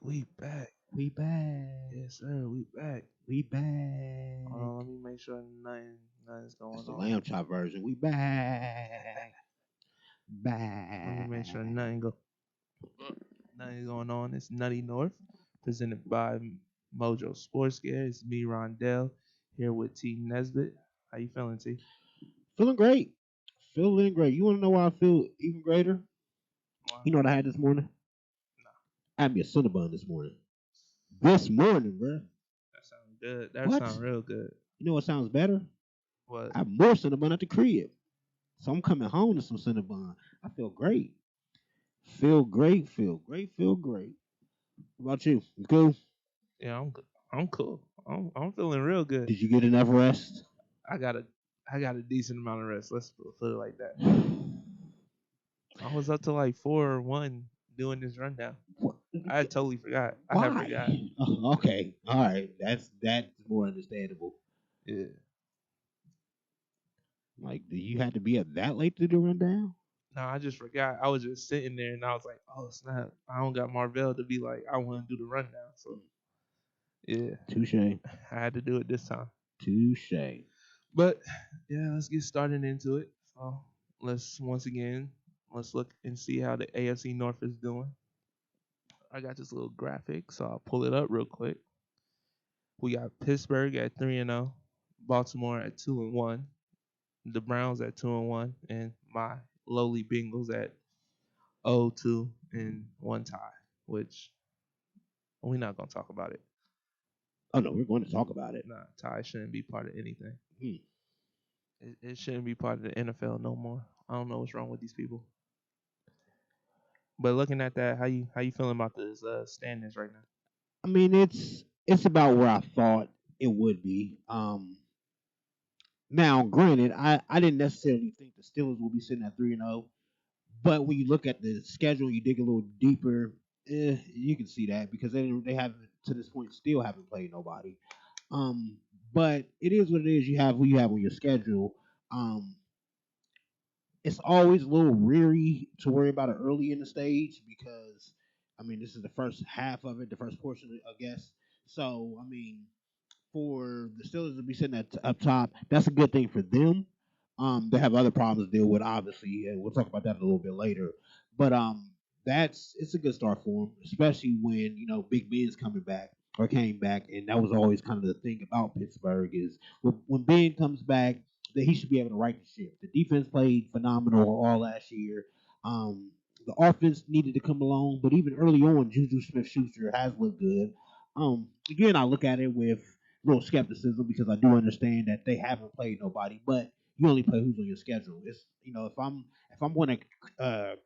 We back. We back. Yes, sir. We back. We back. Hold on, let me make sure nothing's That's going the on. lamb chop version. We back. Let me make sure Back. nothing's going on. It's Nutty North, presented by Mojo Sports Gear. It's me, Rondell, here with T Nesbitt. How you feeling, T? Feeling great. Feeling great. You want to know why I feel even greater? Wow. You know what I had this morning? Nah, I had me a Cinnabon this morning. This morning, bro. that sounds good. That What? sounds real good. You know what sounds better? What? I have more Cinnabon at the crib. So I'm coming home to some Cinnabon. I feel great. Feel great. Feel great. Feel great. What about you? You cool? Yeah, I'm good. I'm cool. I'm feeling real good. Did you get enough rest? I got a I got a decent amount of rest. Let's put it like that. I was up to like 4 or 1 doing this rundown. What? I had totally forgot. I had forgot. Why? Oh, okay. All right. That's more understandable. Yeah. Like, do you have to be up that late to do rundown? No, I just forgot. I was just sitting there and I was like, oh snap. I don't got Marvell to be like, I want to do the rundown. So yeah, Touche. I had to do it this time. Touche. But yeah, let's get started into it. So let's look and see how the AFC North is doing. I got this little graphic, so I'll pull it up real quick. We got Pittsburgh at 3-0, Baltimore at 2-1, the Browns at 2-1, and my lowly Bengals at 0-2 and one tie, which we're not gonna talk about it. Oh no, we're going to talk about it. Nah, tie shouldn't be part of anything. Hmm. It shouldn't be part of the NFL no more. I don't know what's wrong with these people. But looking at that, how you feeling about this standings right now? I mean, it's about where I thought it would be. Now, granted, I didn't necessarily think the Steelers would be sitting at 3-0, but when you look at the schedule, you dig a little deeper. You can see that because they haven't to this point still haven't played nobody. Um, but it is what it is. You have who you have on your schedule. Um, it's always a little weary to worry about it early in the stage because I mean this is the first half of it, the first portion, I guess. So I mean, for the Steelers to be sitting at up top, that's a good thing for them. They have other problems to deal with, obviously, and we'll talk about that a little bit later. But that's it's a good start for them, especially when Big Ben's coming back or came back, and that was always kind of the thing about Pittsburgh is when Ben comes back, that he should be able to right the ship. The defense played phenomenal all last year. Um, the offense needed to come along, but even early on, Juju Smith-Schuster has looked good. Again, I look at it with little skepticism because I do understand that they haven't played nobody, but you only play who's on your schedule. It's if I'm going to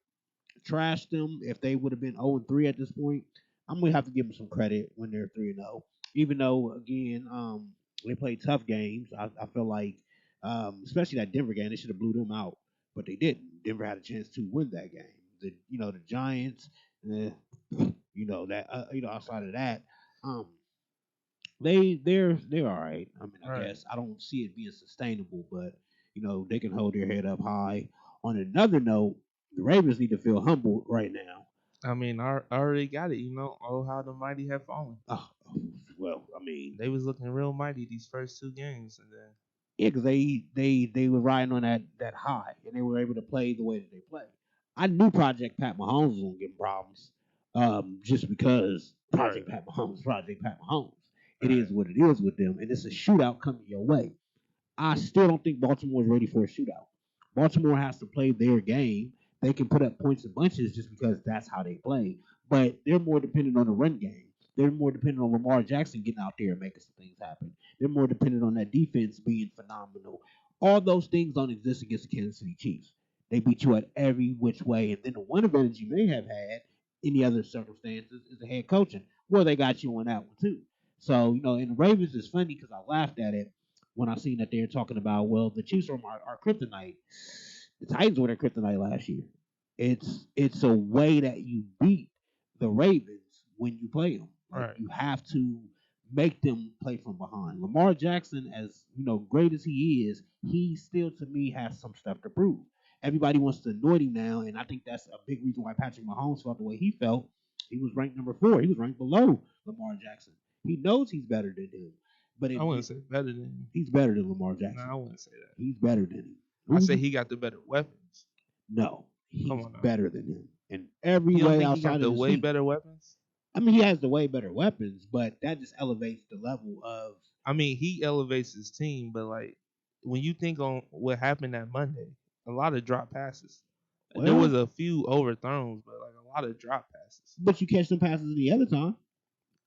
trash them, if they would have been 0-3 at this point, I'm gonna have to give them some credit when they're 3-0. Even though again, they played tough games. I feel like, especially that Denver game, they should have blew them out, but they didn't. Denver had a chance to win that game. The Giants, uh, outside of that, um, they're all right. I mean, I Right. guess I don't see it being sustainable, but they can hold their head up high. On another note, the Ravens need to feel humbled right now. I mean, I already got it. Oh how the mighty have fallen. Well, I mean, They was looking real mighty these first 2 games, and then yeah, because they were riding on that high, and they were able to play the way that they play. I knew Project Pat Mahomes was gonna get problems, just because Project Pat Mahomes. It right, is what it is with them, and it's a shootout coming your way. I still don't think Baltimore is ready for a shootout. Baltimore has to play their game. They can put up points and bunches just because that's how they play. But they're more dependent on the run game. They're more dependent on Lamar Jackson getting out there and making some things happen. They're more dependent on that defense being phenomenal. All those things don't exist against the Kansas City Chiefs. They beat you at every which way. And then the one advantage you may have had in the other circumstances is the head coaching. Well, they got you on that one too. So, and the Ravens is funny because I laughed at it when I seen that they're talking about, well, the Chiefs are our kryptonite. The Titans were their kryptonite last year. It's a way that you beat the Ravens when you play them. Like right. you have to make them play from behind. Lamar Jackson, as great as he is, he still to me has some stuff to prove. Everybody wants to anoint him now, and I think that's a big reason why Patrick Mahomes felt the way he felt He was ranked number 4. He was ranked below Lamar Jackson. He knows he's better than him, but I wouldn't say better than him. he's better than Lamar No, Jackson. I wouldn't say that. He's better than him. I say he got the better weapons. No, Come he's on now. better than him in every You don't way think he got outside the of the way seat. better weapons? I mean, he has the way better weapons, but that just elevates the level of. I mean, he elevates his team, but like when you think on what happened that Monday, a lot of drop passes. There Well, was a few overthrows, but like a lot of drop passes. but you catch some passes the other time.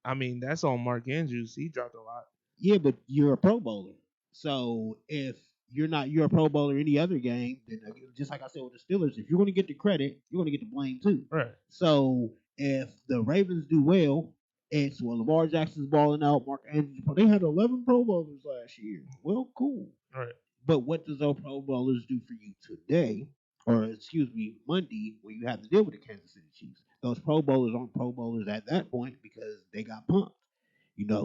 I mean, that's on Mark Andrews. He dropped a lot. Yeah, but you're a Pro Bowler. So if you're a Pro Bowler any other game, then just like I said with the Steelers, if you're going to get the credit, you're going to get the blame too. Right. So if the Ravens do well, it's Lamar Jackson's balling out, Mark Andrews. They had 11 Pro Bowlers last year. Well, cool. Right. But what does those Pro Bowlers do for you today, or excuse me, Monday, when you have to deal with the Kansas City Chiefs? Those Pro Bowlers aren't Pro Bowlers at that point because they got pumped.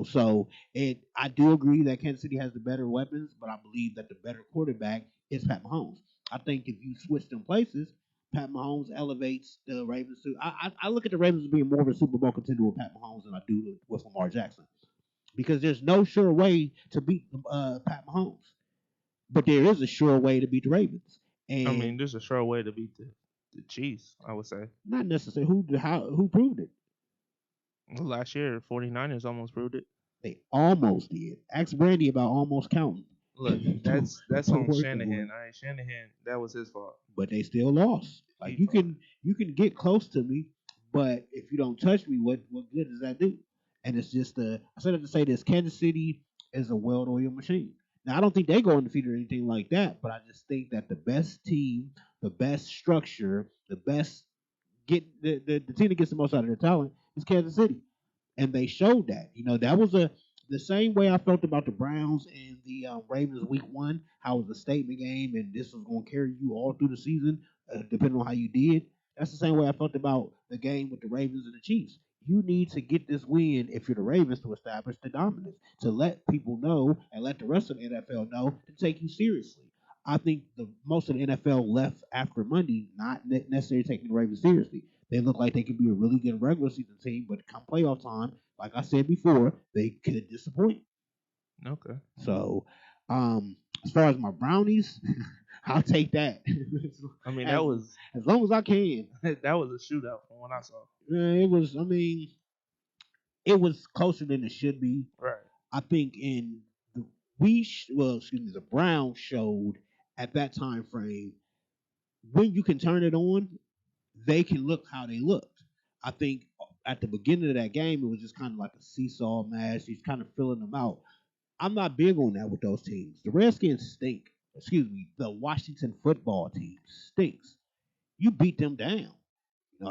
So I do agree that Kansas City has the better weapons, but I believe that the better quarterback is Pat Mahomes. I think if you switch them places, Pat Mahomes elevates the Ravens to. I look at the Ravens as being more of a Super Bowl contender with Pat Mahomes than I do with Lamar Jackson, because there's no sure way to beat Pat Mahomes, but there is a sure way to beat the Ravens. And I mean, there's a sure way to beat the Chiefs, I would say. not necessarily who proved it. Last year, 49ers almost proved it. They almost did. Ask Brandy about almost counting. Look, that's Don't on worry, Shanahan. All right, Shanahan, that was his fault. But they still lost. Like He you can get close to me, but if you don't touch me, what good does that do? And it's just I said it to say this: Kansas City is a well-oiled machine. Now I don't think they go undefeated or anything like that, but I just think that the best team, the best structure, the best the team that gets the most out of their talent is Kansas City, and they showed that. That was the same way I felt about the Browns and the Ravens week 1. How it was a statement game, and this was going to carry you all through the season, depending on how you did. That's the same way I felt about the game with the Ravens and the Chiefs. You need to get this win if you're the Ravens to establish the dominance, to let people know and let the rest of the NFL know to take you seriously. I think most of the NFL left after Monday not necessarily taking the Ravens seriously. They look like they could be a really good regular season team, but come playoff time, like I said before, they could disappoint. Okay. So, as far as my brownies, I'll take that. I mean, as long as I can. that was a shootout from what I saw. It was. I mean, it was closer than it should be. Right. I think in the Browns showed at that time frame when you can turn it on, they can look how they looked. I think at the beginning of that game, it was just kind of like a seesaw match. He's kind of filling them out. I'm not big on that with those teams. The Redskins stink. Excuse me, the Washington football team stinks. You beat them down.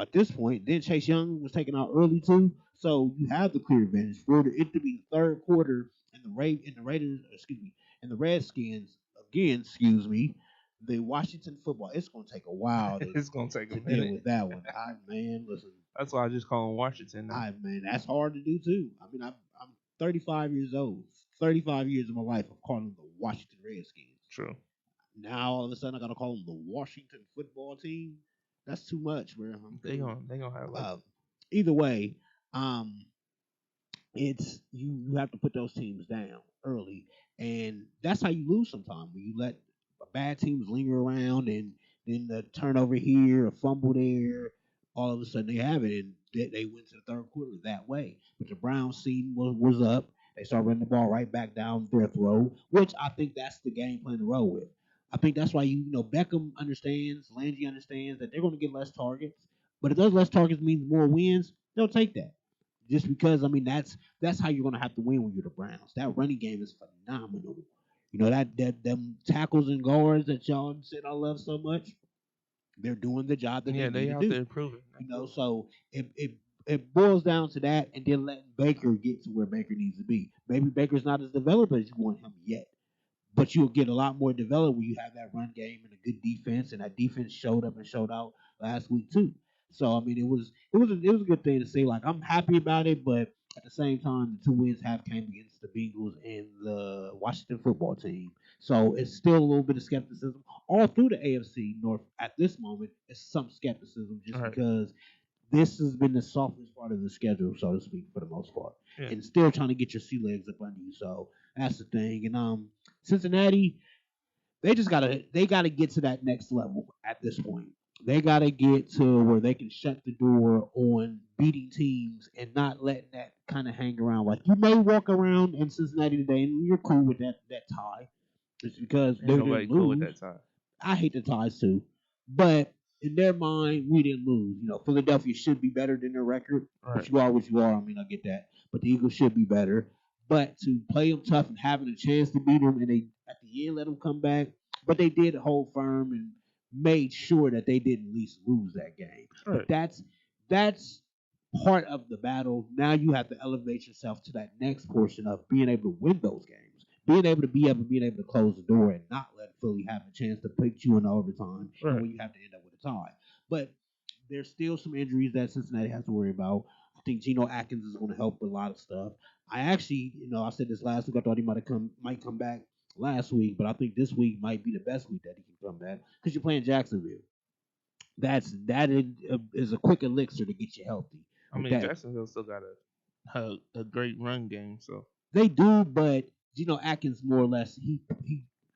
At this point, then Chase Young was taken out early too, so you have the clear advantage for it to be the third quarter, and the Raiders, and the Redskins again, the Washington football. It's going to take a while It's gonna take a deal minute. with that one. Listen. That's why I just call him Washington now. Man, that's hard to do too. I mean, I'm 35 years old. 35 years of my life of calling them the Washington Redskins. True. Now all of a sudden I gotta call them the Washington football team. That's too much, bro. They gonna have like Either way, it's you have to put those teams down early, and that's how you lose sometimes when you let bad teams linger around, and then the turnover here, a fumble there, all of a sudden they have it, and they went to the third quarter that way. But the Browns scene was up. They started running the ball right back down their throat, which I think that's the game plan to roll with. I think that's why Beckham understands, Landry understands that they're going to get less targets. But if those less targets means more wins, they'll take that. Just because that's how you're going to have to win when you're the Browns. That running game is phenomenal. That them tackles and guards that y'all said I love so much, they're doing the job that they they need out to do. there improving. So it boils down to that, and then letting Baker get to where Baker needs to be. Maybe Baker's not as developed as you want him yet, but you'll get a lot more developed when you have that run game and a good defense, and that defense showed up and showed out last week too. So I mean, it was a good thing to see. Like, I'm happy about it, but at the same time, the 2 wins have came against the Bengals and the Washington football team. So it's still a little bit of skepticism all through the AFC North at this moment. It's some skepticism just Right. because this has been the softest part of the schedule, so to speak, for the most part, Yeah. and still trying to get your sea legs up under you. So that's the thing. And Cincinnati, they gotta get to that next level at this point. They gotta get to where they can shut the door on beating teams and not letting that kind of hang around. Like you may walk around in Cincinnati today and you're cool with that tie. It's because Ain't they nobody didn't cool with lose. that time. I hate the ties too, but in their mind, we didn't lose. You know, Philadelphia should be better than their record, but Right. you are what you are. I mean, I get that, but the Eagles should be better. But to play them tough and having a chance to beat them, and they at the end let them come back, but they did hold firm and made sure that they didn't at least lose that game. But Right. that's part of the battle. Now you have to elevate yourself to that next portion of being able to win those games, being able to close the door and not let Philly have a chance to put you in overtime, and Right. when you have to end up with a tie. But there's still some injuries that Cincinnati has to worry about. I think Geno Atkins is going to help with a lot of stuff. I actually, I said this last week. I thought he might come back last week, but I think this week might be the best week that he can come back because you're playing Jacksonville. That is a quick elixir to get you healthy. I With mean, that, Jacksonville still got a great run game, so they do, but Atkins more or less he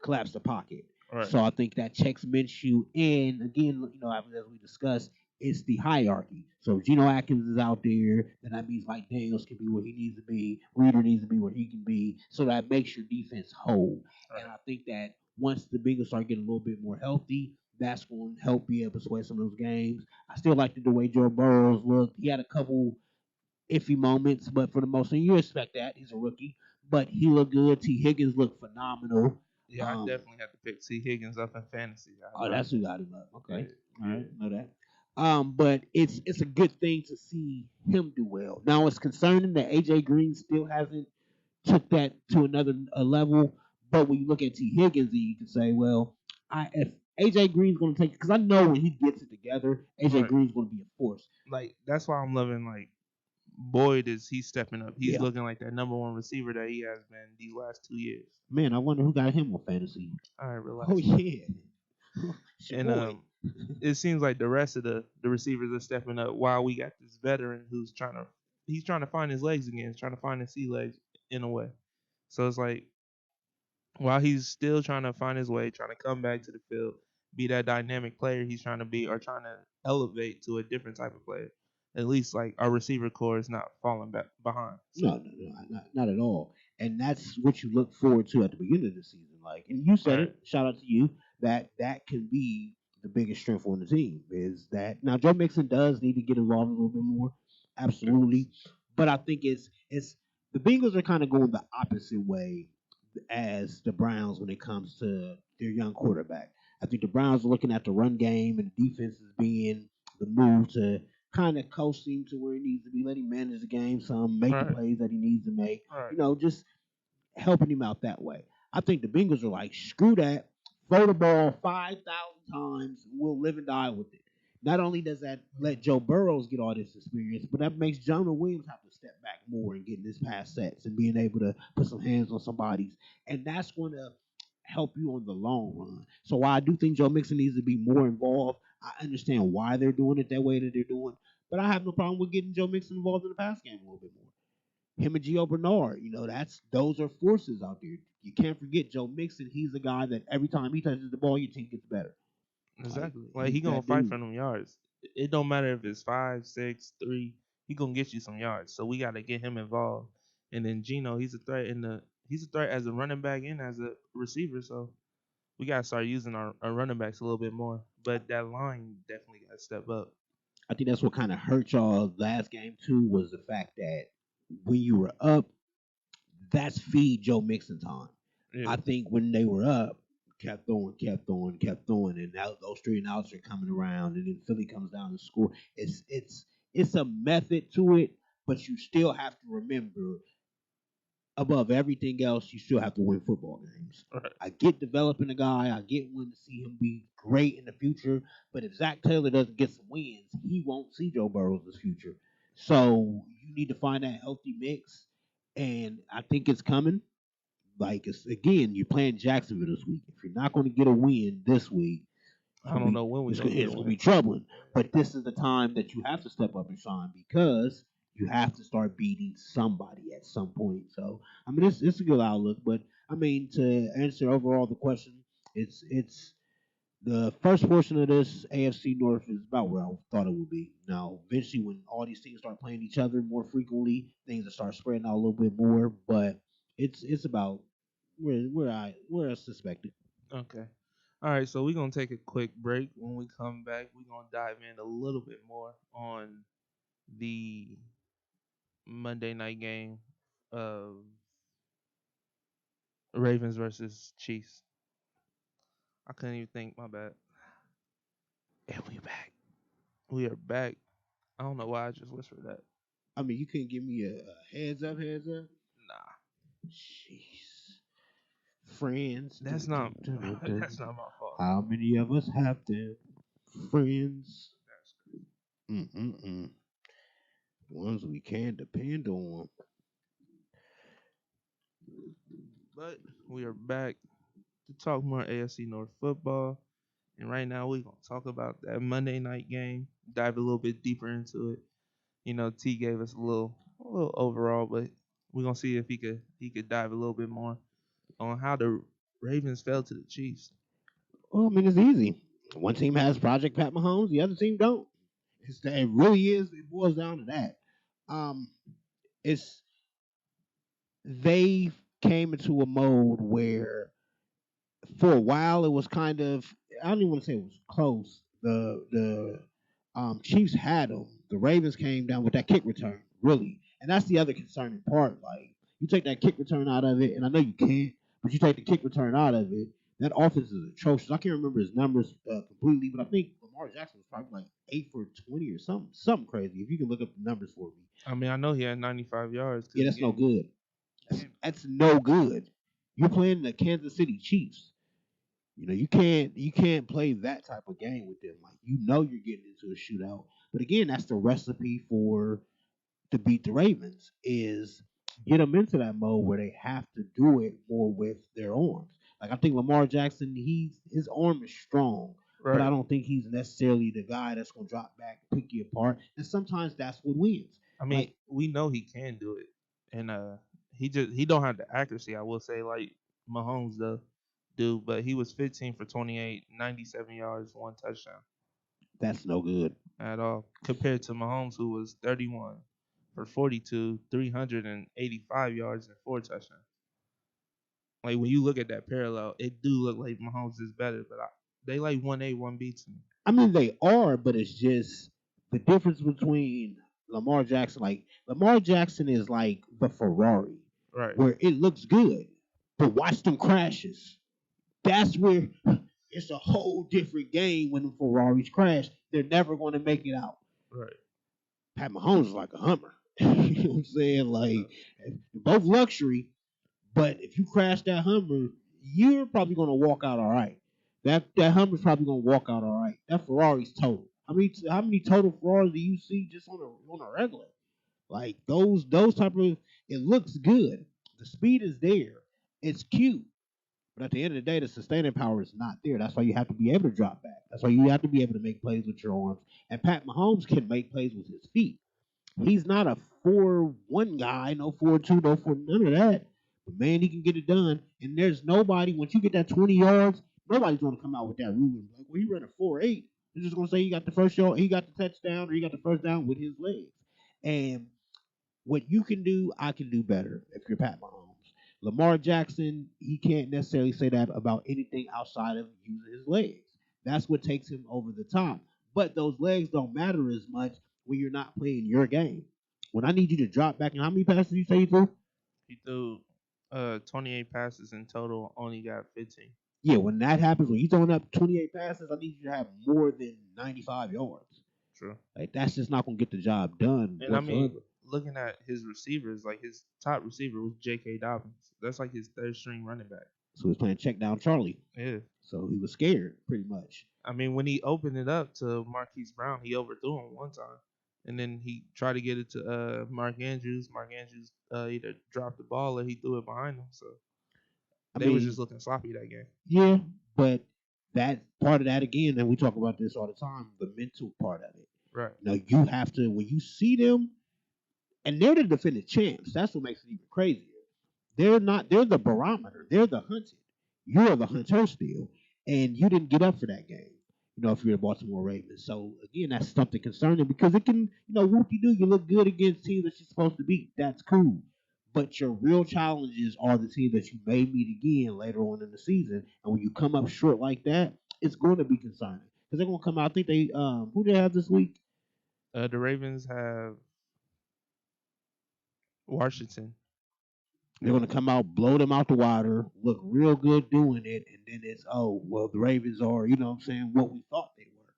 collapsed the pocket. right. So I think that checks Minshew. And again, as we discussed, it's the hierarchy. So if Geno Atkins is out there, then that means Mike Daniels can be where he needs to be. Reader needs to be where he can be. So that makes your defense whole. Right. And I think that once the Bengals start getting a little bit more healthy, that's going to help be able to sway some of those games. I still like the way Joe Burrows looked. He had a couple iffy moments, but for the most part, you expect that. He's a rookie, but he looked good. T. Higgins looked phenomenal. Yeah, I definitely have to pick T. Higgins up in fantasy. I Oh, love that's who him. got him up. Yeah, Okay, all yeah. right, know that. But it's a good thing to see him do well. Now it's concerning that AJ Green still hasn't took that to another level. But when you look at T. Higgins, you can say, well, if AJ Green's going to take, because I know when he gets it together, AJ Right. Green's going to be a force. Like that's why I'm loving like Boyd is he's stepping up. He's Yeah, looking like that number one receiver that he has been these last 2 years. man, I wonder who got him on fantasy. All right, Oh relax, man. yeah, it's your And boy. it seems like the rest of the receivers are stepping up while we got this veteran who's trying to find his legs again, trying to find his sea legs in a way. So it's like while he's still trying to find his way, trying to come back to the field, be that dynamic player he's trying to be, or trying to elevate to a different type of player. At least like our receiver core is not falling back behind. So No, not at all. And that's what you look forward to at the beginning of the season. Like, and you said right, it. Shout out to you that can be the biggest strength on the team. Is that now Joe Mixon does need to get involved a little bit more, yes, absolutely. But I think it's the Bengals are kind of going the opposite way as the Browns when it comes to their young quarterback. I think the Browns are looking at the run game and the defense as being the move to kind of coast him to where he needs to be, let him manage the game some, make the right, plays that he needs to make. right, Just helping him out that way. I think the Bengals are like, screw that, throw the ball 5,000 times, we'll live and die with it. Not only does that let Joe Burrows get all this experience, but that makes Jonah Williams have to step back more and getting his pass sets and being able to put some hands on somebody's. And that's going to help you on the long run. So while I do think Joe Mixon needs to be more involved, I understand why they're doing it that way that they're doing. But I have no problem with getting Joe Mixon involved in the pass game a little bit more. Him and Gio Bernard, those are forces out there. You can't forget Joe Mixon. He's a guy that every time he touches the ball, your team gets better. Like exactly. Like he he's gonna that fight dude. for them yards. It don't matter if it's 5, 6, 3. He gonna get you some yards. So we gotta get him involved. And then Gino, he's a threat as a running back and as a receiver. So we gotta start using our running backs a little bit more. But that line definitely gotta step up. I think that's what kind of hurt y'all last game too was the fact that when you were up, that's feed Joe Mixon time. Yeah. I think when they were up, kept throwing, and now those three and outs are coming around, and then Philly comes down and score. It's a method to it, but you still have to remember above everything else, you still have to win football games. Right. I get developing a guy. I get wanting to see him be great in the future. But if Zach Taylor doesn't get some wins, he won't see Joe Burrow's future. So you need to find that healthy mix. And I think it's coming. Like, again, you're playing Jacksonville this week. If you're not going to get a win this week, It's I gonna don't be know when we're gonna get it's a gonna be win. troubling. But this is the time that you have to step up and shine because you have to start beating somebody at some point. So I mean, it's a good outlook. But I mean, to answer overall the question, it's the first portion of this AFC North is about where I thought it would be. Now, eventually, when all these teams start playing each other more frequently, things will start spreading out a little bit more. But it's about where I suspected. Okay. All right, so we're gonna take a quick break. When we come back, we're gonna dive in a little bit more on the Monday night game of Ravens versus Chiefs. I couldn't even think. My bad. And we back. We are back. I don't know why I just whispered that. I mean, you couldn't give me a heads up, heads up. Nah, Jeez. Friends. that's not. That's not my fault. How many of us have them? Friends. That's crazy. Mm-mm-mm. Ones we can depend on. But we are back to talk more AFC North football. And right now we're gonna talk about that Monday night game. Dive a little bit deeper into it. You know, T gave us a little overall, but we're gonna see if he could dive a little bit more on how the Ravens fell to the Chiefs. Well, I mean, it's easy. One team has Project Pat Mahomes, the other team don't. It really is. It boils down to that. Um, it's they came into a mode where for a while it was kind of I don't even want to say it was close. The Chiefs had them. The Ravens came down with that kick return, really, and that's the other concerning part. Like you take that kick return out of it, and I know you can't, but you take the kick return out of it, that offense is atrocious. I can't remember his numbers completely, but I think Lamar Jackson was probably like 8 for 20 or something crazy. If you can look up the numbers for me, I mean, I know he had 95 yards yeah, because he that's no gave. good. He That's, gave that's no good. You're playing the Kansas City Chiefs. You know, you can't play that type of game with them. Like you know you're getting into a shootout. But again, that's the recipe for to beat the Ravens is get them into that mode where they have to do it more with their arms. Like I think Lamar Jackson, his arm is strong, but I right. don't think he's necessarily the guy that's gonna drop back, pick you apart. And sometimes that's what wins. I mean, Like we know he can do it, and he don't have the accuracy. I will say like Mahomes do, but he was 15 for 28, 97 yards, one touchdown that's no good. at all compared to Mahomes who was 31 for 42, 385 yards and four touchdowns. Like when you look at that parallel, it do look like Mahomes is better, but they like 1A, 1B to me. I mean, they are, but it's just the difference between Lamar Jackson. Like Lamar Jackson is like the Ferrari, Right, where it looks good, but watch them crashes. That's where it's a whole different game when the Ferraris crash. They're never going to make it out. right. Pat Mahomes is like a Hummer. You know what I'm saying? Like both luxury, but if you crash that Hummer, you're probably going to walk out all right. That Hummer's probably going to walk out all right. That Ferrari's total. How many total Ferraris do you see just on a regular? Like those type of it looks good. The speed is there. It's cute. But at the end of the day, the sustaining power is not there. That's why you have to be able to drop back. That's why you have to be able to make plays with your arms. And Pat Mahomes can make plays with his feet. He's not a 4-1 guy, no 4-2, no 4, none of that. But man, he can get it done. And there's nobody, once you get that 20 yards, nobody's going to come out with that ruling. Like, well, he ran a 4-8. They're just going to say he got the first yard, he got the touchdown, or he got the first down with his legs. And what you can do, I can do better if you're Pat Mahomes. Lamar Jackson, he can't necessarily say that about anything outside of using his legs. That's what takes him over the top. But those legs don't matter as much when you're not playing your game. When I need you to drop back, and how many passes you say you threw? He threw 28 passes in total, only got 15. Yeah, when that happens, when you're throwing up 28 passes, I need you to have more than 95 yards. True. Like that's just not gonna get the job done And I mean, whatsoever. looking at his receivers, like his top receiver was J.K. Dobbins. That's like his third string running back. So he was playing check down Charlie. Yeah. So he was scared pretty much. I mean, when he opened it up to Marquise Brown, he overthrew him one time. And then he tried to get it to Mark Andrews. Mark Andrews either dropped the ball or he threw it behind him. So I they was mean, just looking sloppy that game. yeah, but that part of that again, and we talk about this all the time, the mental part of it. Right. You have to when you see them, and they're the defending champs. That's what makes it even crazier. They're not. They're the barometer. They're the hunted. You're the hunter still, and you didn't get up for that game. If you're the Baltimore Ravens. So again, that's something concerning because it can, whoop you do. You look good against teams that you're supposed to beat. That's cool. But your real challenges are the team that you may meet again later on in the season. And when you come up short like that, it's going to be concerning because they're going to come out. I think they who they have this week. The Ravens have Washington. They're going to come out, blow them out the water, look real good doing it, and then it's, oh, well, the Ravens are, what I'm saying, what we thought they were.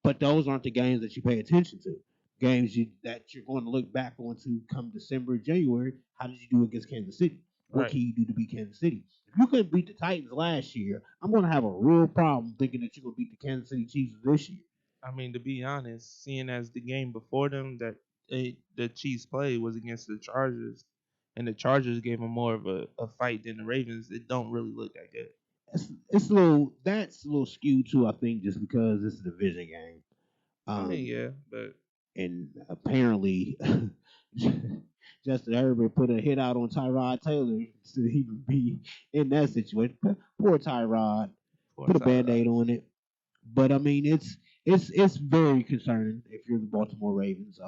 But those aren't the games that you pay attention to. Games that you're going to look back on to come December, January. How did you do against Kansas City? What Right. can you do to beat Kansas City? If you couldn't beat the Titans last year, I'm going to have a real problem thinking that you're going to beat the Kansas City Chiefs this year. I mean, to be honest, seeing as the game before them that the Chiefs played was against the Chargers, and the Chargers gave them more of a fight than the Ravens, it don't really look that good. It's a little that's a little skewed too, I think, just because it's a division game. I mean, Um, yeah, but and apparently Justin Herbert put a hit out on Tyrod Taylor to even be in that situation. Poor Tyrod. poor Put a Tyrod. band-aid on it. But I mean, it's very concerning if you're the Baltimore Ravens.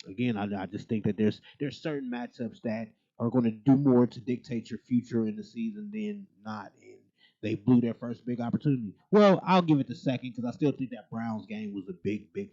Again, I just think that there's certain matchups that are going to do more to dictate your future in the season than not, and they blew their first big opportunity. Well, I'll give it the second because I still think that Browns game was a big thing.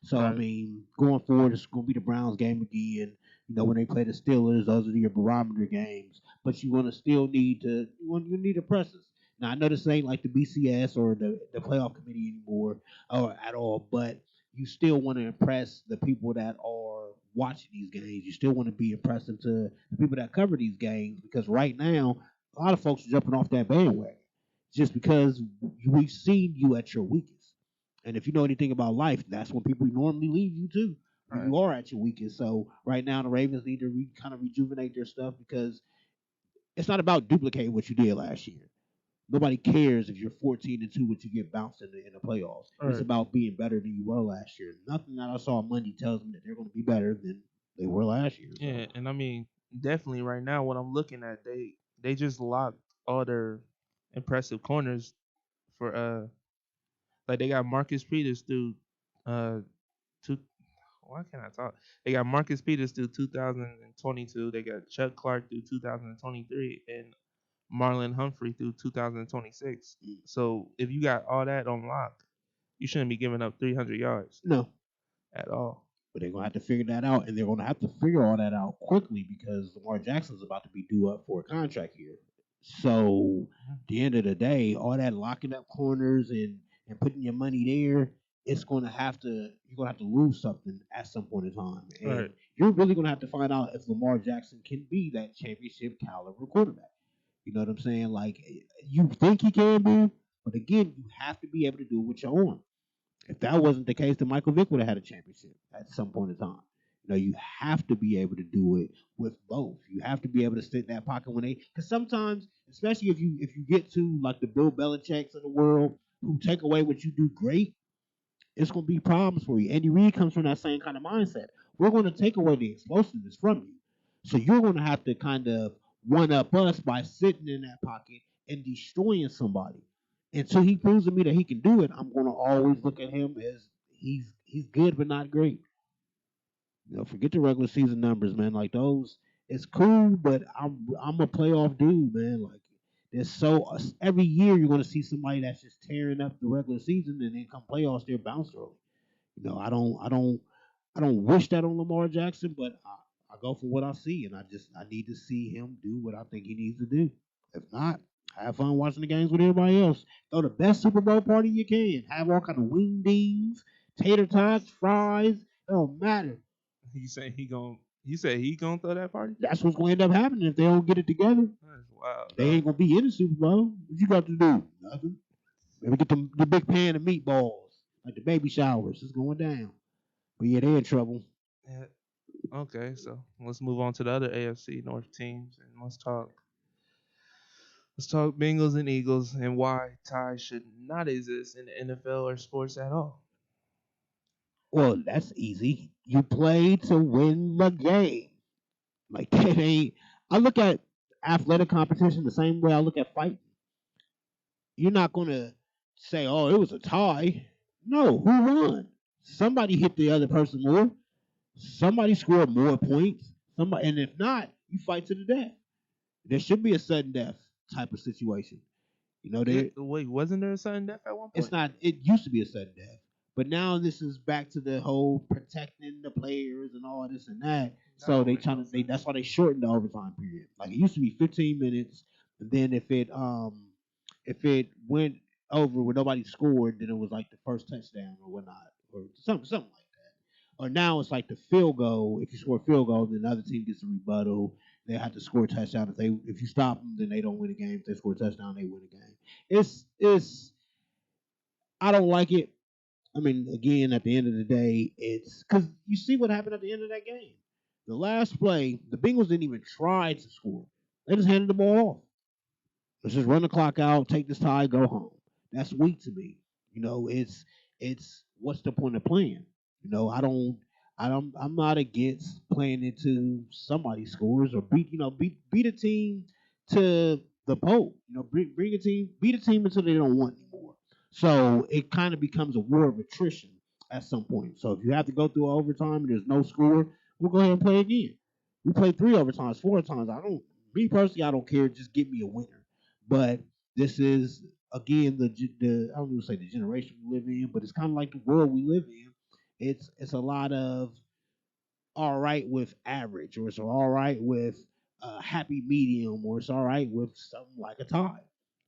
So I Right. mean, going forward, it's going to be the Browns game again. When they play the Steelers, those are your barometer games. But you're going to still need you need to press us. Now I know this ain't like the BCS or the playoff committee anymore or at all, but you still want to impress the people that are watching these games. You still want to be impressive to the people that cover these games because right now a lot of folks are jumping off that bandwagon just because we've seen you at your weakest. And if you know anything about life, that's when people normally leave you too, when Right. you are at your weakest. So right now the Ravens need to kind of rejuvenate their stuff because it's not about duplicating what you did last year. Nobody cares if you're 14-2, but you get bounced in the playoffs. It's Right. about being better than you were last year. Nothing that I saw on Monday tells me that they're going to be better than they were last year. So Yeah, and I mean, definitely right now, what I'm looking at, they just locked all their impressive corners for like they got Marcus Peters through two. Why can't I talk? They got Marcus Peters through 2022. They got Chuck Clark through 2023, and Marlon Humphrey through 2026. So if you got all that on lock, you shouldn't be giving up 300 yards no, at all. but they're gonna have to figure that out, and they're gonna have to figure all that out quickly because Lamar Jackson's about to be due up for a contract here. So at the end of the day, all that locking up corners and putting your money there, it's gonna have to you're gonna have to lose something at some point in time, and Right. you're really gonna have to find out if Lamar Jackson can be that championship caliber quarterback. You know what I'm saying? Like you think he can be, but again, you have to be able to do it with your arm. If that wasn't the case, then Michael Vick would have had a championship at some point in time. You have to be able to do it with both. You have to be able to sit in that pocket when because sometimes, especially if you get to like the Bill Belichick's of the world who take away what you do great, it's going to be problems for you. Andy Reid comes from that same kind of mindset. We're going to take away the explosiveness from you. So you're going to have to kind of one up us by sitting in that pocket and destroying somebody. Until he proves to me that he can do it, I'm going to always look at him as he's good but not great. Forget the regular season numbers, man. Like those, it's cool, but I'm a playoff dude, man. Like there's every year you're going to see somebody that's just tearing up the regular season, and then come playoffs they're bounced early. I don't wish that on Lamar Jackson, but I go for what I see, and I need to see him do what I think he needs to do. If not, have fun watching the games with everybody else. Throw the best Super Bowl party you can. Have all kind of wingdings, tater tots, fries. It don't matter. He said he gon' He said he gonna throw that party. That's what's going to end up happening if they don't get it together. That's wild, They though. ain't gonna be in the Super Bowl. What you got to do? Nothing. Maybe get the big pan of meatballs, like the baby showers. It's going down. But yeah, they in trouble. Yeah. Okay, so let's move on to the other AFC North teams and let's talk. Let's talk Bengals and Eagles and why ties should not exist in the NFL or sports at all. Well, that's easy. You play to win the game. Like that ain't. I look at athletic competition the same way I look at fighting. You're not gonna say, "Oh, it was a tie." No, who won? Somebody hit the other person more. Somebody scored more points. Somebody, and if not, you fight to the death. There should be a sudden death type of situation. You know, Yeah, there wait, wasn't there a sudden death at one it's point? not. It used to be a sudden death, but now this is back to the whole protecting the players and all this and that. That So don't they make trying no to. They sense. That's why they shortened the overtime period. Like it used to be 15 minutes, and then if it went over when nobody scored, then it was like the first touchdown or whatnot, or something like that. Or now it's like the field goal. If you score a field goal, then the other team gets a rebuttal. They have to score a touchdown. If you stop them, then they don't win the game. If they score a touchdown, they win the game. It's I don't like it. I mean, again, at the end of the day, it's because you see what happened at the end of that game. The last play, the Bengals didn't even try to score. They just handed the ball off. Let's just run the clock out, take this tie, go home. That's weak to me. You know, it's what's the point of playing? You know, I'm not against playing into somebody's scores or beat a team to the pole. You know, bring a team, beat a team until they don't want anymore. So it kind of becomes a war of attrition at some point. So if you have to go through overtime and there's no score, we'll go ahead and play again. We played 3 overtimes, 4 times. Me personally, I don't care. Just give me a winner. But this is again the I don't even say the generation we live in, but it's kind of like the world we live in. It's a lot of all right with average, or it's all right with happy medium, or it's all right with something like a tie.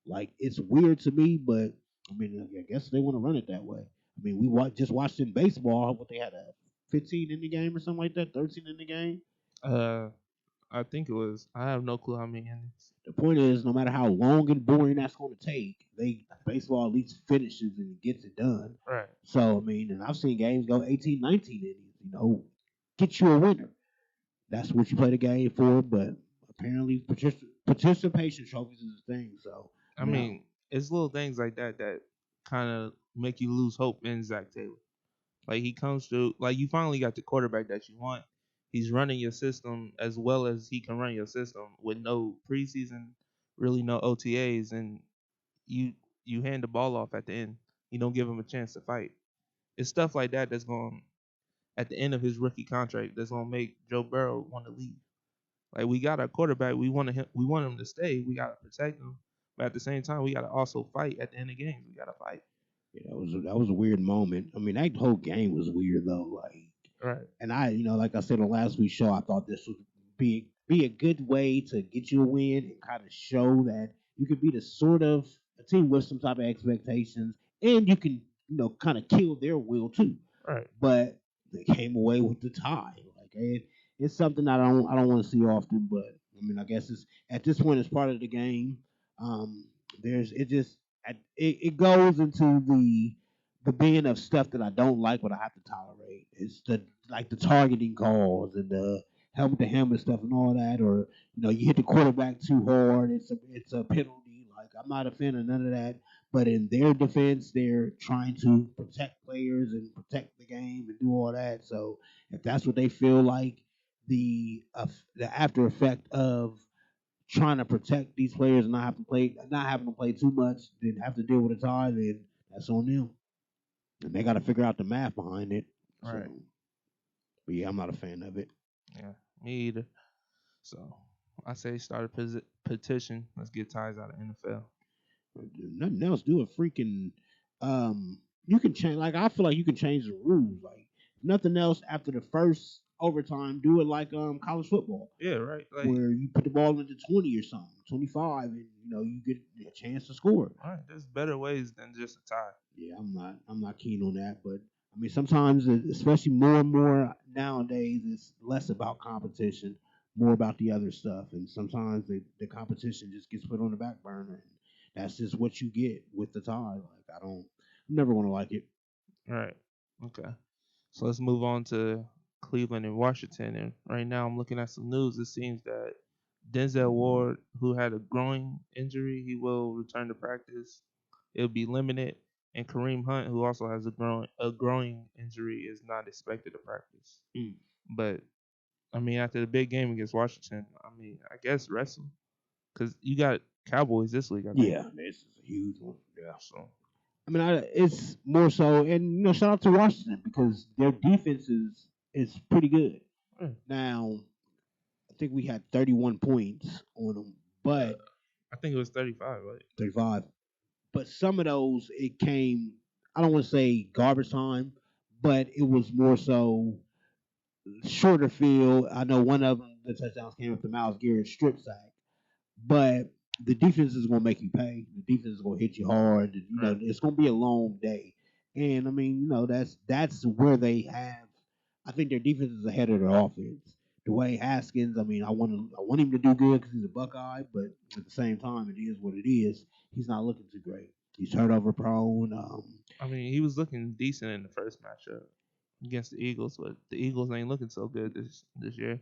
Like it's weird to me, but I mean, I guess they want to run it that way. I mean, just watched in baseball what they had a 15 in the game or something like that, 13 in the game. Uh, I think it was. I have no clue how many innings. The point is, no matter how long and boring that's going to take, they baseball at least finishes and gets it done. Right. So I mean, and I've seen games go 18, 19 innings. You know, get you a winner. That's what you play the game for. But apparently, participation trophies is a thing. So I I mean, mean, it's little things like that that kind of make you lose hope in Zach Taylor. Like he comes through, like you finally got the quarterback that you want. He's running your system as well as he can run your system with no preseason, really no OTAs, and you you hand the ball off at the end. You don't give him a chance to fight. It's stuff like that that's going at the end of his rookie contract that's gonna make Joe Burrow want to leave. Like we got our quarterback, we want him to stay. We gotta protect him, but at the same time, we gotta also fight at the end of games. We gotta fight. yeah, that was a weird moment. I mean, that whole game was weird though. Like, Right, and like I said on last week's show, I thought this would be a good way to get you a win and kind of show that you could be the sort of a team with some type of expectations, and you can kind of kill their will too. right, But they came away with the tie. Like it's something I don't want to see often. But I mean, I guess it's at this point it's part of the game. Um, there's it just it goes into the being of stuff that I don't like, but I have to tolerate. It's the like the targeting calls and the helmet to helmet stuff and all that, or you hit the quarterback too hard. It's a penalty. Like I'm not a fan of none of that. But in their defense, they're trying to protect players and protect the game and do all that. So if that's what they feel like, the after effect of trying to protect these players and not having to play too much, then have to deal with a tie, then that's on them. And they got to figure out the math behind it. right. So, but yeah, I'm not a fan of it. Yeah, me either. So I say start a petition. Let's get ties out of NFL. Nothing else. Do a freaking. You can change. Like I feel like you can change the rules. Like nothing else after the first overtime. Do it like college football, Yeah, right. Like, where you put the ball into 20 or something, 25, and you get a chance to score. all right, there's better ways than just a tie. Yeah, I'm not keen on that, but I mean sometimes, especially more and more nowadays, it's less about competition, more about the other stuff, and sometimes the competition just gets put on the back burner, and that's just what you get with the tie. Like I'm never gonna like it. All right. Okay. So let's move on to Cleveland and Washington. And right now, I'm looking at some news. It seems that Denzel Ward, who had a groin injury, he will return to practice. It'll be limited. And Kareem Hunt, who also has a growing injury, is not expected to practice. Mm. But I mean, after the big game against Washington, I mean, I guess rest him because you got Cowboys this week, I think. Yeah, this is a huge one. Yeah. So I mean, it's more so, and shout out to Washington because their defense is pretty good. yeah. Now, I think we had 31 points on them, but I think it was 35, right? 35. But some of those it came. I don't want to say garbage time, but it was more so shorter field. I know one of them, the touchdowns came up to Miles Garrett strip sack, but the defense is going to make you pay. The defense is going to hit you hard. Right. It's going to be a long day. And I mean, that's where they have. I think their defense is ahead of their offense. Dwayne Haskins, I mean, I want him to do good because he's a Buckeye, but at the same time, it is what it is. He's not looking too great. He's turnover prone. I mean, he was looking decent in the first matchup against the Eagles, but the Eagles ain't looking so good this year.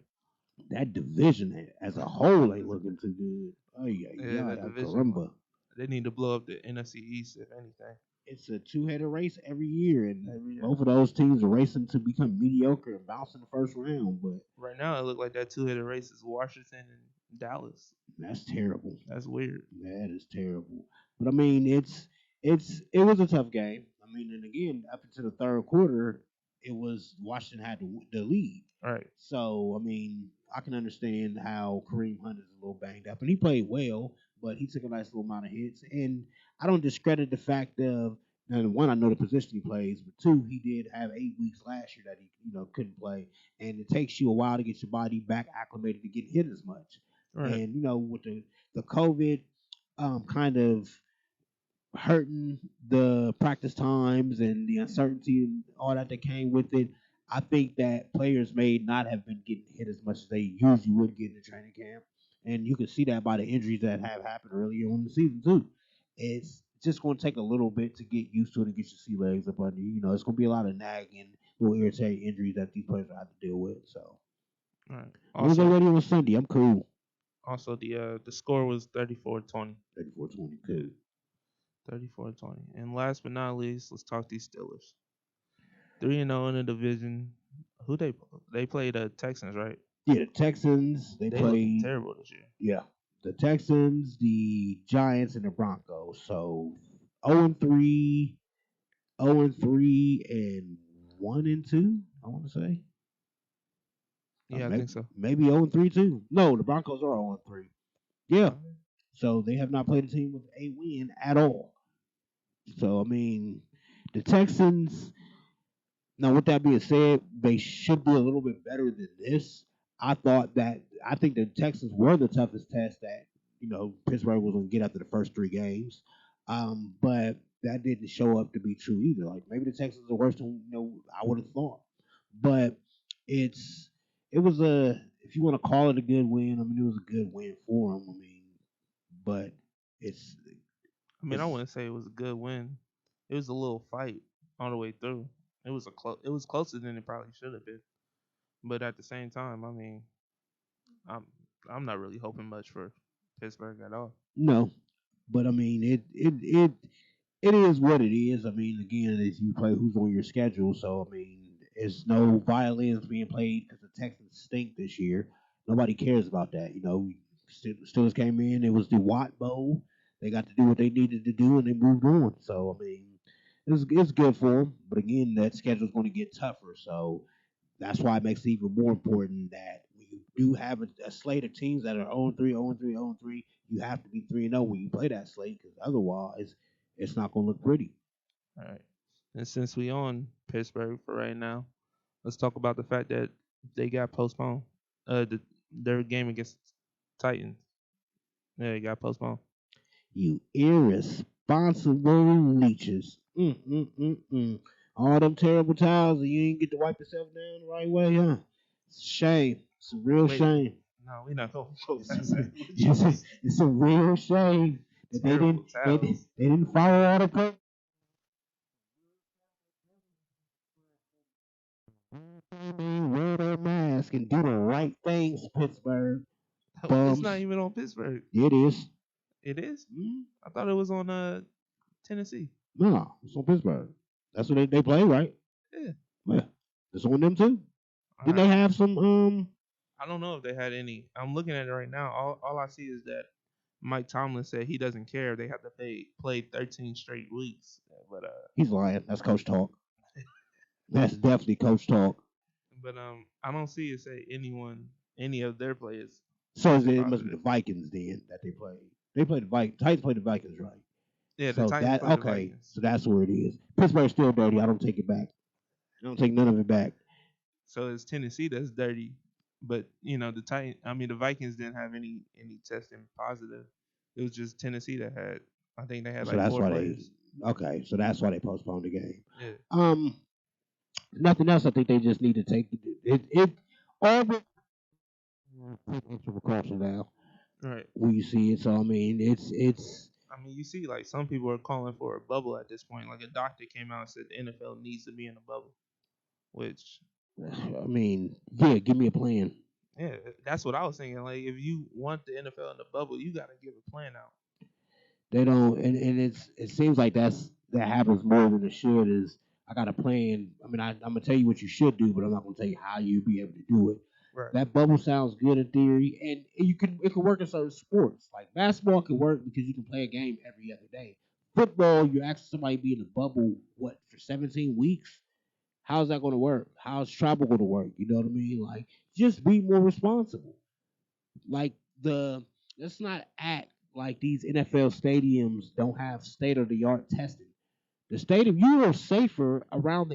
That division as a whole ain't looking too good. Oh yeah, Yeah, yeah, that division. caramba. They need to blow up the NFC East if anything. It's a two-headed race every year, and Every year. both of those teams are racing to become mediocre and bounce in the first round. But Right now, it look like that two-headed race is Washington and Dallas. that's terrible. That's weird. That is terrible. But I mean, it was a tough game. I mean, and again, up into the third quarter, it was Washington had the lead. All right. So I mean, I can understand how Kareem Hunt is a little banged up, and he played well, but he took a nice little amount of hits. And I don't discredit the fact of, and one, I know the position he plays, but two, he did have 8 weeks last year that he couldn't play, and it takes you a while to get your body back acclimated to get hit as much. All right. And with the COVID kind of hurting the practice times and the uncertainty and all that came with it, I think that players may not have been getting hit as much as they usually would get in the training camp. And you can see that by the injuries that have happened earlier on in the season too. It's just going to take a little bit to get used to it and get your sea legs up under you. It's going to be a lot of nagging, little irritating injuries that these players will have to deal with. So, All right. as long as they're Also, ready on Sunday, I'm cool. the score was 34-20. 34-20, cool. 34-20. And last but not least, let's talk these Steelers. 3-0 in the division. Who they played the Texans, right? Yeah, the Texans, they They looking played. terrible this year. Yeah, the Texans, the Giants, and the Broncos. So 0-3, 0-3, and 1-2. I want to say. Yeah, I Maybe, think so. maybe 0-3 too. No, the Broncos are 0-3. Yeah, All so they have not played a team with a win at all. So I mean, the Texans. Now, with that being said, they should do a little bit better than this. I think the Texans were the toughest test that Pittsburgh was going to get after the first three games, but that didn't show up to be true either. Like maybe the Texans are worse than I would have thought, but it's it was a if you want to call it a good win, I mean it was a good win for them. I mean, but it's I mean, I it's wouldn't say it was a good win. It was a little fight all the way through. It was closer than it probably should have been. But at the same time, I mean, I'm I'm not really hoping much for Pittsburgh at all. no, but I mean it is what it is. I mean, again, if you play who's on your schedule, so I mean, there's no violins being played because the Texans stink this year. Nobody cares about that. Steelers came in. It was the Watt Bowl. They got to do what they needed to do, and they moved on. So I mean, it's good for them. But again, that schedule's going to get tougher. So that's why it makes it even more important that when you do have a slate of teams that are 0-3, 0-3, 0-3, you have to be 3-0 when you play that slate because otherwise it's not going to look pretty. All right. And since we on Pittsburgh for right now, let's talk about the fact that they got postponed. Their game against Titans. Yeah, it got postponed. You irresponsible leeches. All them terrible towels and you ain't get to wipe yourself down the right way, huh? It's a shame. It's a real Wait, shame. no, we not gonna go It's, past that. What you mean? it's a real shame that Terrible towels. they didn't follow all the wear their mask and do the right things, Pittsburgh. It's not Bums. even on Pittsburgh. Yeah, it is. It is. Mm, I thought it was on Tennessee. no, it's on Pittsburgh. That's what they play, right? Yeah. Yeah. It's on them too. All Didn't right. they have some I don't know if they had any. I'm looking at it right now. All I see is that Mike Tomlin said he doesn't care if they have to play 13 straight weeks. But he's lying. That's coach talk. That's definitely coach talk. I don't see it say any of their players So tested it must be positive. the Vikings then that they play. They play the Vikings. Titans play the Vikings, right? Yeah, the So Titans that play the okay. Vikings. So that's where it is. Pittsburgh's still dirty. I don't take it back. I don't take none of it back. So it's Tennessee that's dirty. But the Vikings didn't have any testing positive. It was just Tennessee that had. I think they had So like that's four why they players. okay. So that's why they postponed the game. Yeah. Um, nothing else. I think they just need to take it all the take extra precaution now Right. when you see it. So I mean, it's. You see, like some people are calling for a bubble at this point. Like a doctor came out and said the NFL needs to be in a bubble, which, I mean, yeah. Give me a plan. yeah, that's what I was thinking. Like, if you want the NFL in the bubble, you got to give a plan out. They don't, and it seems like that happens more than it should. Is I got a plan. I mean, I'm gonna tell you what you should do, but I'm not gonna tell you how you be able to do it. Right. That bubble sounds good in theory, and it can work in certain sports. Like basketball can work because you can play a game every other day. Football, you're asking somebody to be in a bubble what for 17 weeks. How's that going to work? How's travel going to work? You know what I mean? Like, just be more responsible. Like let's not act like these NFL stadiums don't have state of the art testing. The stadium you are safer around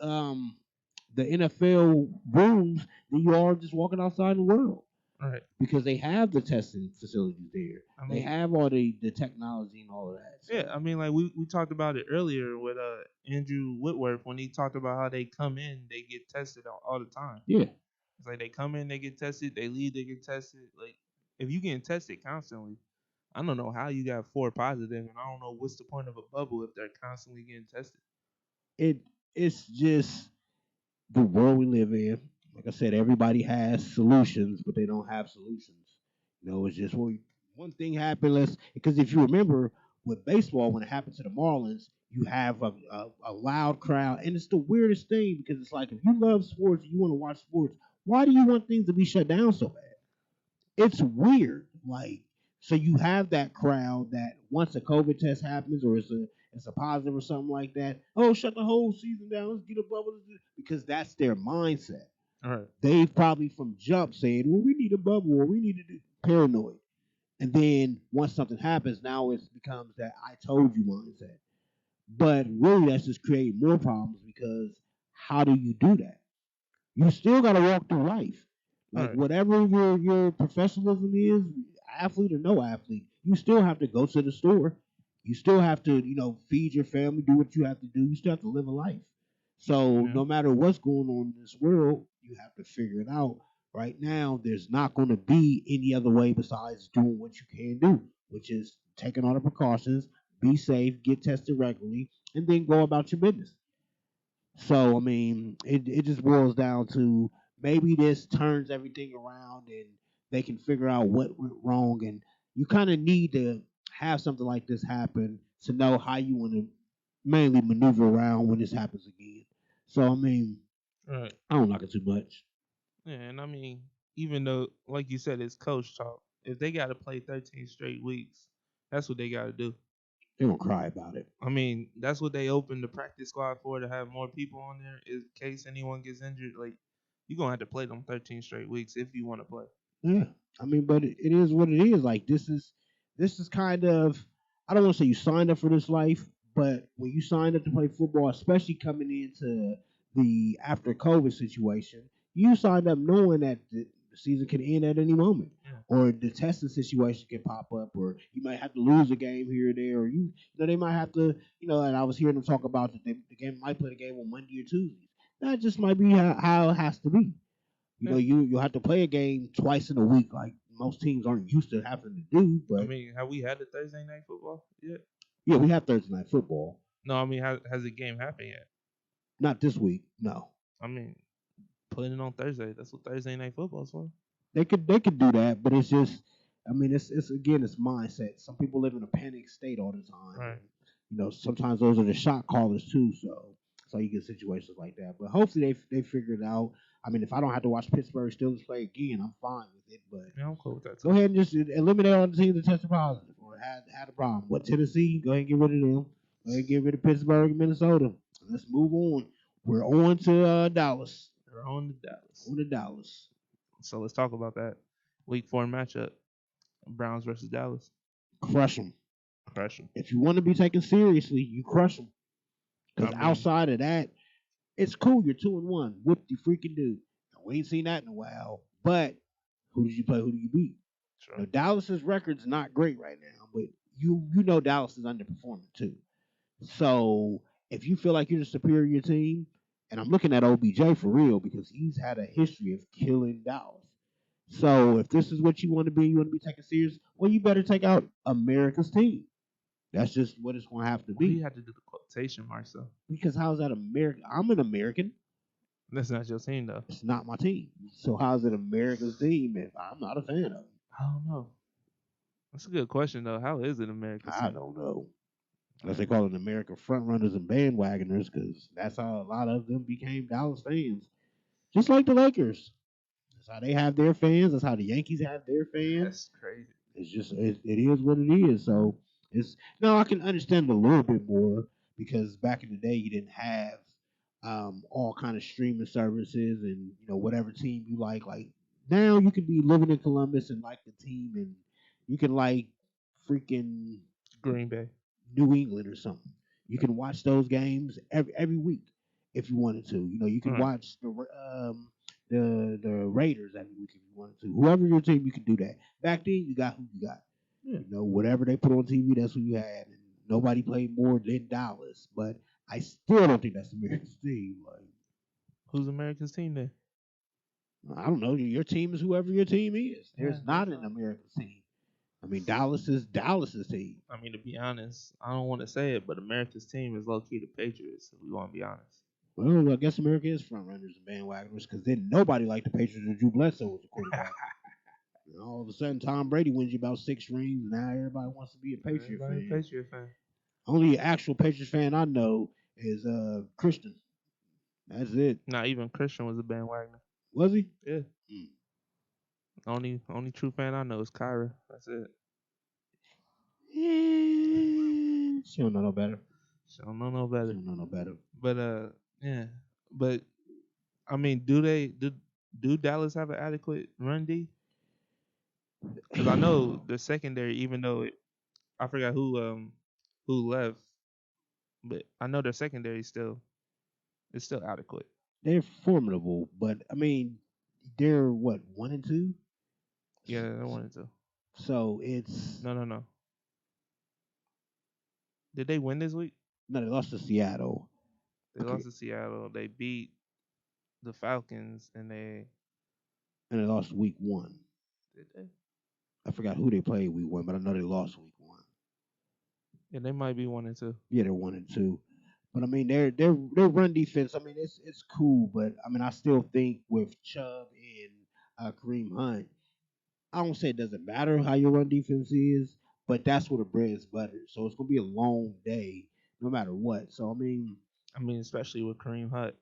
um, the NFL rooms than you are just walking outside the world Right. because they have the testing facilities there. I They mean, have all the technology and all of that. So, yeah. Like we talked about it earlier with Andrew Whitworth when he talked about how they come in, they get tested all the time. yeah, It's like they come in, they get tested, they leave, they get tested. Like if you getting tested constantly, I don't know how you got four positive, and I don't know what's the point of a bubble if they're constantly getting tested. it it's just the world we live in. Like I said, everybody has solutions, but they don't have solutions. It's just one thing happened. Because if you remember with baseball, when it happened to the Marlins, you have a loud crowd, and it's the weirdest thing because it's like if you love sports, you want to watch sports. Why do you want things to be shut down so bad? It's weird. Like, so you have that crowd that once a COVID test happens or it's a positive or something like that, oh, shut the whole season down. Let's get a bubble because that's their mindset. All right. They probably from jump saying, well, we need a bubble or we need to do paranoid. And then once something happens, now it becomes that I told you mindset. But really, that's just creating more problems because how do you do that? You still got to walk through life. All Like right. whatever your professionalism is, athlete or no athlete, you still have to go to the store. You still have to, feed your family, do what you have to do. You still have to live a life. So Yeah. no matter what's going on in this world, you have to figure it out. Right now, there's not going to be any other way besides doing what you can do, which is taking all the precautions, be safe, get tested regularly, and then go about your business. So I mean, it just boils down to maybe this turns everything around and they can figure out what went wrong. And you kind of need to have something like this happen to know how you want to mainly maneuver around when this happens again. So I mean, All right. I don't like it too much. Yeah, and even though, like you said, it's coach talk. If they got to play 13 straight weeks, that's what they got to do. They're gonna cry about it. That's what they opened the practice squad for, to have more people on there in case anyone gets injured. Like, you're going to have to play them 13 straight weeks if you want to play. Yeah, I mean, but it is what it is. Like this is kind of I don't want to say you signed up for this life, but when you signed up to play football, especially coming into the after COVID situation, you signed up knowing that the season can end at any moment, Yeah. or the testing situation can pop up, or you might have to lose a game here or there, or they might have to And I was hearing them talk about that the game might play the game on Monday or Tuesdays. That just might be how it has to be. Yeah. You have to play a game twice in a week, like most teams aren't used to having to do. But Have we had the Thursday night football yet? yeah, we have Thursday night football. No, has the game happened yet? Not this week, no. I mean, putting it on Thursday. That's what Thursday night football's for. They could do that, but it's just, I mean, it's again, it's mindset. Some people live in a panic state all the time, Right. and sometimes those are the shot callers too. So you get situations like that. But hopefully they figure it out. I mean, if I don't have to watch Pittsburgh Steelers play again, I'm fine with it. But Yeah, I'm cool with that go too. ahead and just eliminate all the teams that tested positive or had a problem. What, Tennessee? Go ahead and get rid of them. Go ahead and get rid of Pittsburgh and Minnesota. Let's move on. We're on to Dallas. They're on to Dallas. On to Dallas. So let's talk about that Week 4 matchup: Browns versus Dallas. Crush them. Crush them. If you want to be taken seriously, you crush them. I Because mean, outside of that, it's cool. You're 2-1. What do you freaking do? We ain't seen that in a while. But who did you play? Who do you beat? sure. Dallas's record's not great right now, but you know Dallas is underperforming too. So if you feel like you're the superior team, and I'm looking at OBJ for real because he's had a history of killing Dallas. So if this is what you want to be, you want to be taken serious, well, you better take out America's team. That's just what it's going to have to Why do be. you have to do the quotation marks though? Because how's that American? I'm an American. That's not your team though. It's not my team. So how's it America's team if I'm not a fan of it? I don't know. That's a good question though. How is it America's I team? don't know. Unless they call it American front runners and bandwagoners, because that's how a lot of them became Dallas fans. Just like the Lakers. That's how they have their fans. That's how the Yankees have their fans. That's crazy. It's just it is what it is. So it's no, I can understand a little bit more because back in the day you didn't have all kind of streaming services and whatever team you like. Like now you can be living in Columbus and like the team and you can like freaking Green Bay. New England or something. You can watch those games every week if you wanted to. You can Right. watch the Raiders every week if you wanted to. Whoever your team, you can do that. Back then, you got who you got. Yeah. Whatever they put on TV, that's who you had. And nobody played more than Dallas, but I still don't think that's America's team. Like Who's America's team then? I don't know. Your team is whoever your team is. There's Yeah, not that's an not- America's team. I mean, Dallas is Dallas's team. I mean, to be honest, I don't want to say it, but America's team is low key the Patriots. If we want to be honest. Well, I guess America is front runners and bandwagoners because then nobody liked the Patriots and Drew Bledsoe was the quarterback. And all of a sudden, Tom Brady wins you about 6 rings, and now everybody wants to be a Patriot Everybody fan. Patriot fan. Only actual Patriots fan I know is Christian. That's it. Not even Christian was a bandwagoner. Was he? Yeah. Mm. Only true fan I know is Kyra. That's it. She don't know no better. She don't know no She better. don't know no better. But yeah. But I mean, do Dallas have an adequate run D? Because I know the secondary, even though I forgot who left, but I know their secondary still is still adequate. They're formidable, but I mean, they're what 1-2. Yeah, I wanted to. So it's No. Did they win this week? no, they lost to Seattle. They Okay, lost to Seattle. They beat the Falcons, and and they lost week 1. did they? I forgot who they played week 1, but I know they lost week 1. Yeah, they might be 1-2. Yeah, they're 1-2. But I mean, their run defense. I mean, it's cool, but I mean, I still think with Chubb and Kareem Hunt, I don't say it doesn't matter how your run defense is, but that's where the bread is buttered. So it's gonna be a long day, no matter what. So I mean, especially with Kareem Hunt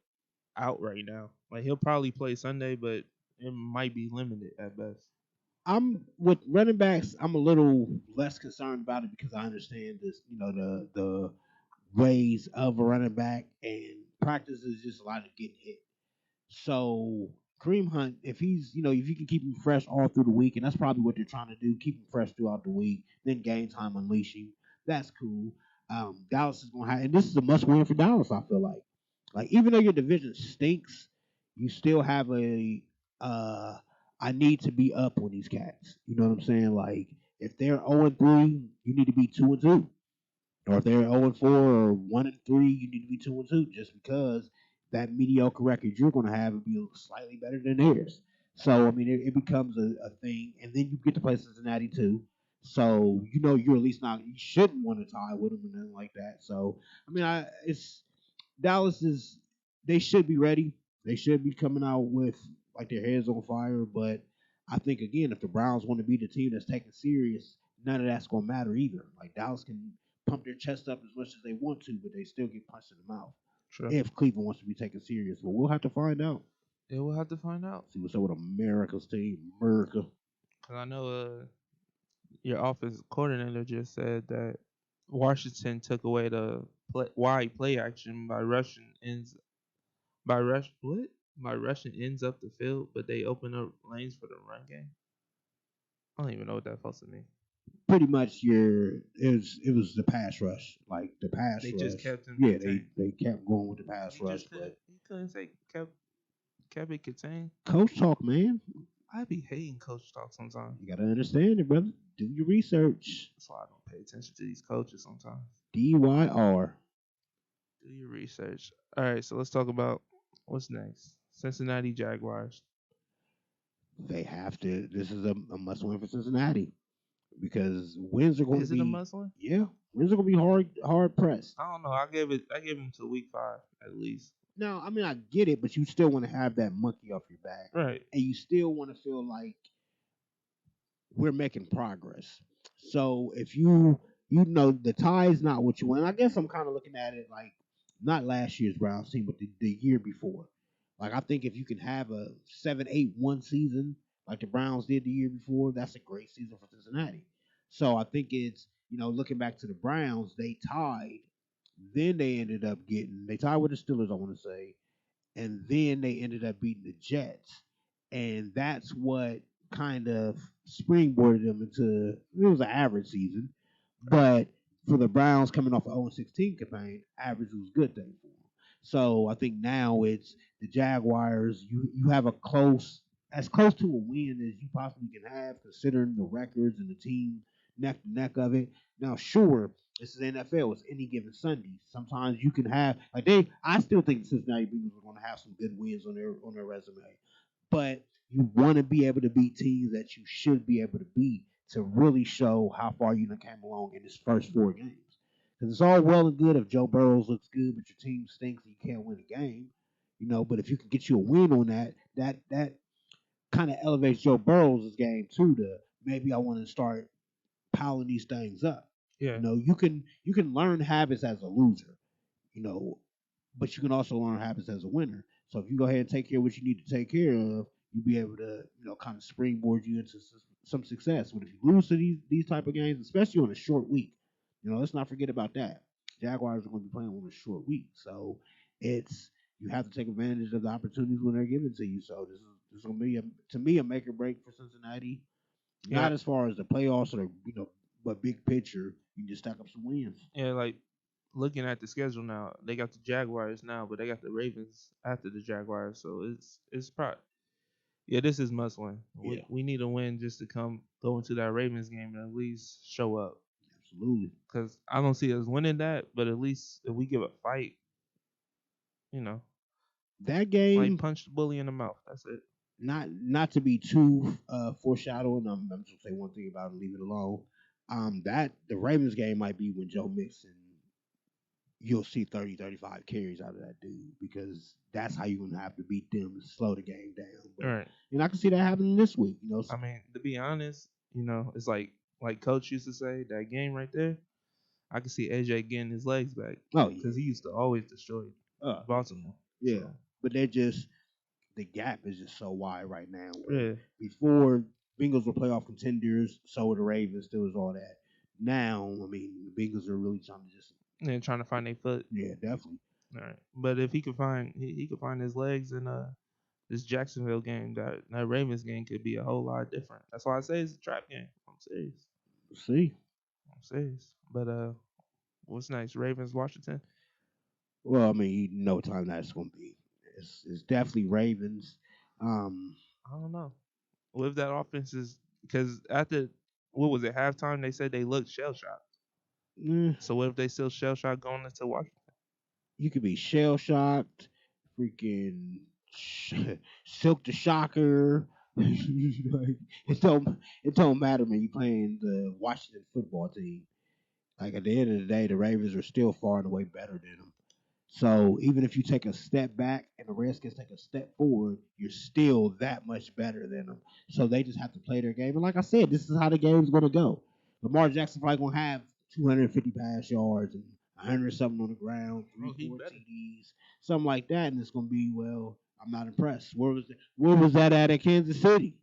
out right now. Like he'll probably play Sunday, but it might be limited at best. I'm with running backs. I'm a little less concerned about it because I understand this. The ways of a running back and practice is just a lot of getting hit. So Kareem Hunt, if if you can keep him fresh all through the week, and that's probably what they're trying to do, keep him fresh throughout the week, then game time unleash him. That's cool. Dallas is going to have, and this is a must win for Dallas. I feel like even though your division stinks, you still have a I need to be up on these cats. You know what I'm saying? Like if they're 0-3, you need to be 2-2. Or if they're 0-4 or 1-3, you need to be 2-2 just because that mediocre record you're going to have will be slightly better than theirs. So, I mean, it becomes a thing. And then you get to play Cincinnati too. So, you're at least not, you shouldn't want to tie with them or nothing like that. So, I mean, Dallas they should be ready. They should be coming out with like their heads on fire. But I think again, if the Browns want to be the team that's taken serious, none of that's gonna matter either. Like Dallas can pump their chest up as much as they want to, but they still get punched in the mouth Sure. if Cleveland wants to be taken serious. But we'll have to find out. Yeah, we'll have to find out. See what's up with America's team, America. Cause I know your offensive coordinator just said that Washington took away the wide play action by rushing ends by rush what by rushing ends up the field, but they open up lanes for the run game. I don't even know what that's supposed to mean. Pretty much it was the pass rush, like the pass They just rush. kept him Yeah, contained. they kept going with the pass You rush, just but couldn't say kept it contained. coach talk, man. I be hating coach talk sometimes. You gotta understand it, brother. Do your research. That's why I don't pay attention to these coaches sometimes. DYR. Do your research. All right, so let's talk about what's next. Cincinnati Jaguars. They have to. This is a must win for Cincinnati because wins are going to Is it a be. must win? Yeah, wins are going to be hard pressed. I don't know. I gave him to week 5 at least. Now, I mean, I get it, but you still want to have that monkey off your back, Right. and you still want to feel like we're making progress. So if you know the tie is not what you want, I guess I'm kind of looking at it like not last year's Browns team, but the year before. Like I think if you can have a 7-8-1 season like the Browns did the year before, that's a great season for Cincinnati. So I think it's looking back to the Browns, they tied, then they tied with the Steelers, I want to say, and then they ended up beating the Jets, and that's what kind of springboarded them into it was an average season, but for the Browns coming off an 0-16 campaign, average was a good thing for them. So I think now it's the Jaguars. You have as close to a win as you possibly can have, considering the records and the team neck to neck of it. Now, sure, this is NFL. It's any given Sunday. Sometimes you can have like they. I still think the Cincinnati Bengals are going to have some good wins on their resume, but you want to be able to beat teams that you should be able to beat to really show how far you done came along in this first 4 games. Because it's all well and good if Joe Burrows looks good, but your team stinks and you can't win a game. But if you can get you a win on that kind of elevates Joe Burrows' game too. To maybe I want to start piling these things up. Yeah. You can learn habits as a loser, you know, but you can also learn habits as a winner. So if you go ahead and take care of what you need to take care of, you'll be able to, kind of springboard you into some success. But if you lose to these type of games, especially on a short week, let's not forget about that. Jaguars are going to be playing on a short week, so it's you have to take advantage of the opportunities when they're given to you. So this is going to be to me a make or break for Cincinnati. Yeah. Not as far as the playoffs or but big picture, you just stack up some wins. Yeah, like looking at the schedule now, they got the Jaguars now, but they got the Ravens after the Jaguars, so it's probably yeah, this is must win. Yeah, We need a win just to go into that Ravens game and at least show up. absolutely. Because I don't see us winning that, but at least if we give a fight, you know, That like game, punch the bully in the mouth. That's it. not to be too foreshadowing. I'm just gonna say one thing about it and leave it alone. That the Ravens game might be when Joe Mixon, you'll see 30, 35 carries out of that dude because that's how you're gonna have to beat them and slow the game down. All But right. I can see that happening this week. I mean, to be honest, it's like Coach used to say that game right there. I can see AJ getting his legs back Oh yeah, because he used to always destroy Baltimore. yeah. So, But the gap is just so wide right now. Where yeah, before Bengals were playoff contenders, so were the Ravens, still was all that. Now, I mean, the Bengals are really trying to just and trying to find their foot. yeah, definitely. All right, but if he could find he could find his legs in this Jacksonville game, that Ravens game could be a whole lot different. That's why I say it's a trap game. I'm serious. We'll see. I'm serious. But what's next? Ravens, Washington. Well, I mean, you know what time that's going to be. It's definitely Ravens. I don't know. What if that offense is because after what was it halftime? They said they looked shell shocked. eh, So what if they still shell shocked going into Washington? you could be shell shocked, freaking silk the shocker. Like, it don't matter, man. You playing the Washington football team. Like at the end of the day, the Ravens are still far and away better than them. So even if you take a step back and the Redskins take a step forward, you're still that much better than them. So they just have to play their game. And like I said, this is how the game's going to go. Lamar Jackson probably going to have 250 pass yards and 100 something on the ground, Oh, three, he four better. TDs, something like that. And it's going to be, well, I'm not impressed. Where was that at Kansas City?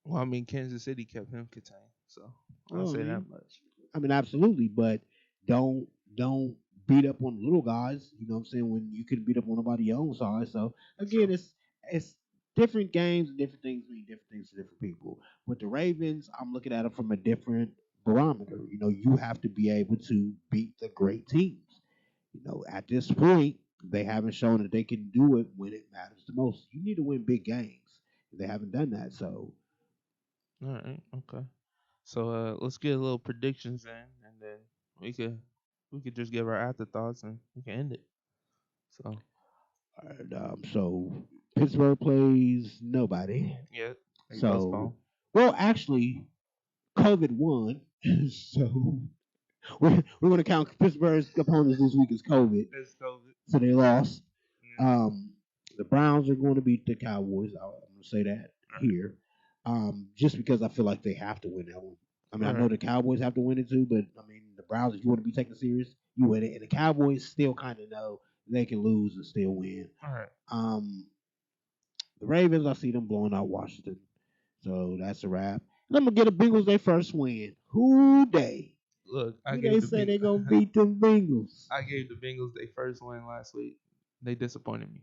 Well, I mean, Kansas City kept him contained, so I'll Well, say that much. absolutely, but don't don't beat up on little guys. You know what I'm saying? When you can beat up on nobody else's side. So again, True. it's different games and different things mean different things to different people. With the Ravens, I'm looking at it from a different barometer. You know, you have to be able to beat the great teams. You know, at this point, they haven't shown that they can do it when it matters the most. You need to win big games. They haven't done that, so All right, okay. So let's get a little predictions in, and then we could we could just give our afterthoughts and we can end it. So so Pittsburgh plays nobody. yeah, they So, postpone. well, actually, COVID won. So we're going to count Pittsburgh's opponents this week as COVID. It's COVID. So they lost. Yeah. Um, the Browns are going to beat the Cowboys. I'm going to say that here. Just because I feel like they have to win that one. I mean, All I right. know the Cowboys have to win it too, but I mean, the Browns, if you want to be taken serious, you win it. And the Cowboys still kind of know they can lose and still win. All right. Um, the Ravens, I see them blowing out Washington. So that's a wrap. And I'm gonna get the Bengals their first win. Who they? Look, Who they say they gonna I beat them Bengals? gave the Bengals their first win last week. They disappointed me,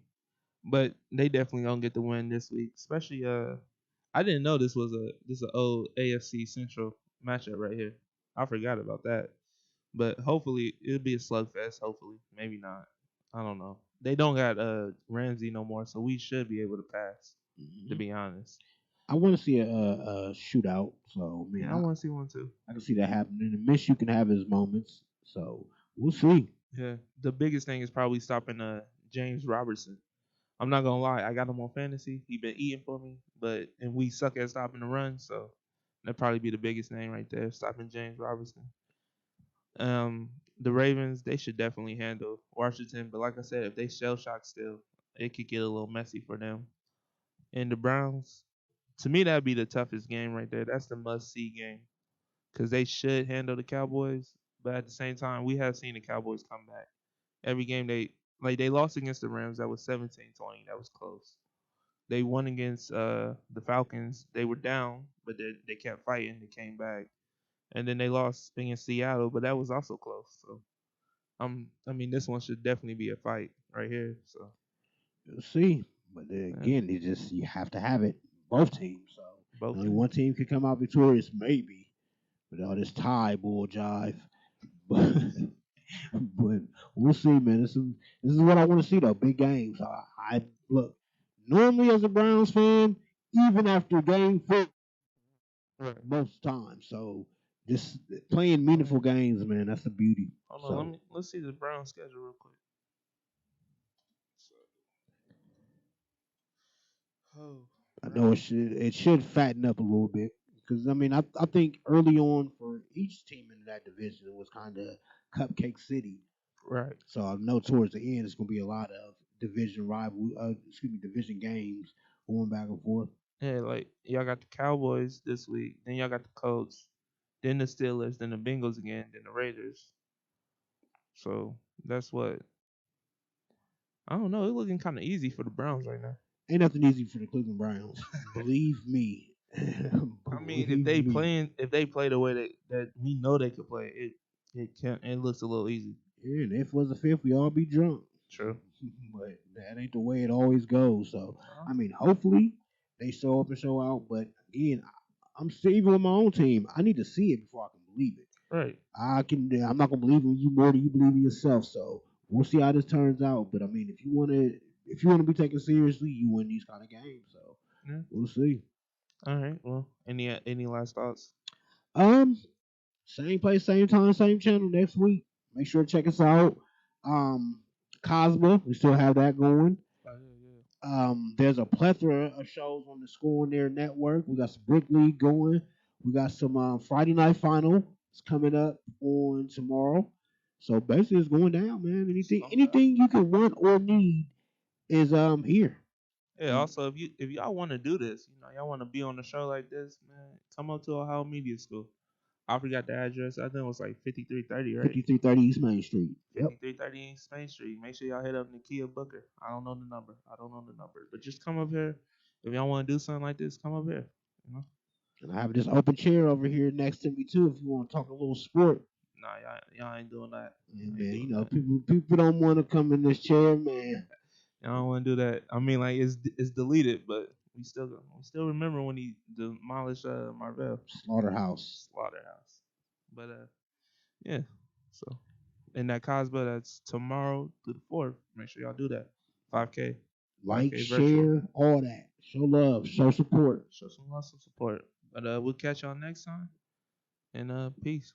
but they definitely gonna get the win this week. Especially I didn't know this a old AFC Central matchup right here. I forgot about that. But hopefully it'll be a slugfest. Hopefully, maybe not. I don't know. They don't got Ramsey no more, so we should be able to pass. To Mhm. be honest, I want to see a shootout. So I mean, yeah, I want to see one too. I can see that happening. And Miss, you can have his moments. So we'll see. Yeah, the biggest thing is probably stopping James Robertson. I'm not gonna lie, I got him on fantasy. He been eating for me, and we suck at stopping the run, so that'd probably be the biggest thing right there, stopping James Robertson. The Ravens, they should definitely handle Washington, but like I said, if they shell shock still, it could get a little messy for them. And the Browns, to me, that'd be the toughest game right there. That's the must see game because they should handle the Cowboys, but at the same time, we have seen the Cowboys come back. Every game they lost against the Rams, that was 17-20, that was close. They won against the Falcons. They were down, but they kept fighting. They came back, and then they lost against Seattle, but that was also close. So I mean, this one should definitely be a fight right here. So We'll see. But then yeah, again, it just you have to have it. Both teams. So both only teams. one team could come out victorious, maybe. With all this tie bull jive. But but we'll see, man. This is what I want to see though. Big games. I look normally as a Browns fan, even after game four, Right. most times. So just playing meaningful games, man. That's the beauty. Hold on, So let's see the Browns schedule real quick. Oh, I know Browns. it should fatten up a little bit because I mean I think early on for each team in that division it was kind of cupcake city. Right. So I know towards the end it's gonna be a lot of division games going back and forth. Yeah, like y'all got the Cowboys this week, then y'all got the Colts, then the Steelers, then the Bengals again, then the Raiders. So that's what I don't know. It's looking kind of easy for the Browns right now. Ain't nothing easy for the Cleveland Browns. Believe me. I mean, Believe me. if they play the way that we know they could play, it looks a little easy. Yeah, and if it was a fifth, we all be drunk. True. But that ain't the way it always goes. So Uh, I mean, hopefully they show up and show out. But again, I'm still even with my own team. I need to see it before I can believe it. right. I'm not gonna believe in you more than you believe in yourself. So we'll see how this turns out. But I mean, if you wanna be taken seriously, you win these kind of games. So Yeah. we'll see. All right. Well, any last thoughts? Um, Same place, same time, same channel next week. Make sure to check us out. Um, Cosmo, we still have that going. Oh, yeah, There's a plethora of shows on the Score on Their network. We got some Brick League going. We got some Friday Night Final. It's coming up on tomorrow. So basically, it's going down, man. It's Anything, going down. anything you can want or need is here. Yeah. Um, Also, if y'all want to do this, y'all want to be on a show like this, man, come up to Ohio Media School. I forgot the address. I think it was like 5330, right? 5330 East Main Street. Yep. 5330 East Main Street. Make sure y'all hit up Nakia Booker. I don't know the number. I don't know the number. But just come up here. If y'all want to do something like this, come up here. You know? And I have this open chair over here next to me too. If you want to talk a little sport, Nah, y'all ain't doing that. and I ain't man, doing that. people don't want to come in this chair, man. Y'all don't want to do that. I mean, like it's deleted, but we still remember when he demolished Marvell Slaughterhouse. Slaughterhouse. But yeah. So and that Cosba, that's tomorrow through the 4th. Make sure y'all do that. 5K, Like, 5K virtual. share, all that. Show love, show support. Show some love, some support. But we'll catch y'all next time. And peace.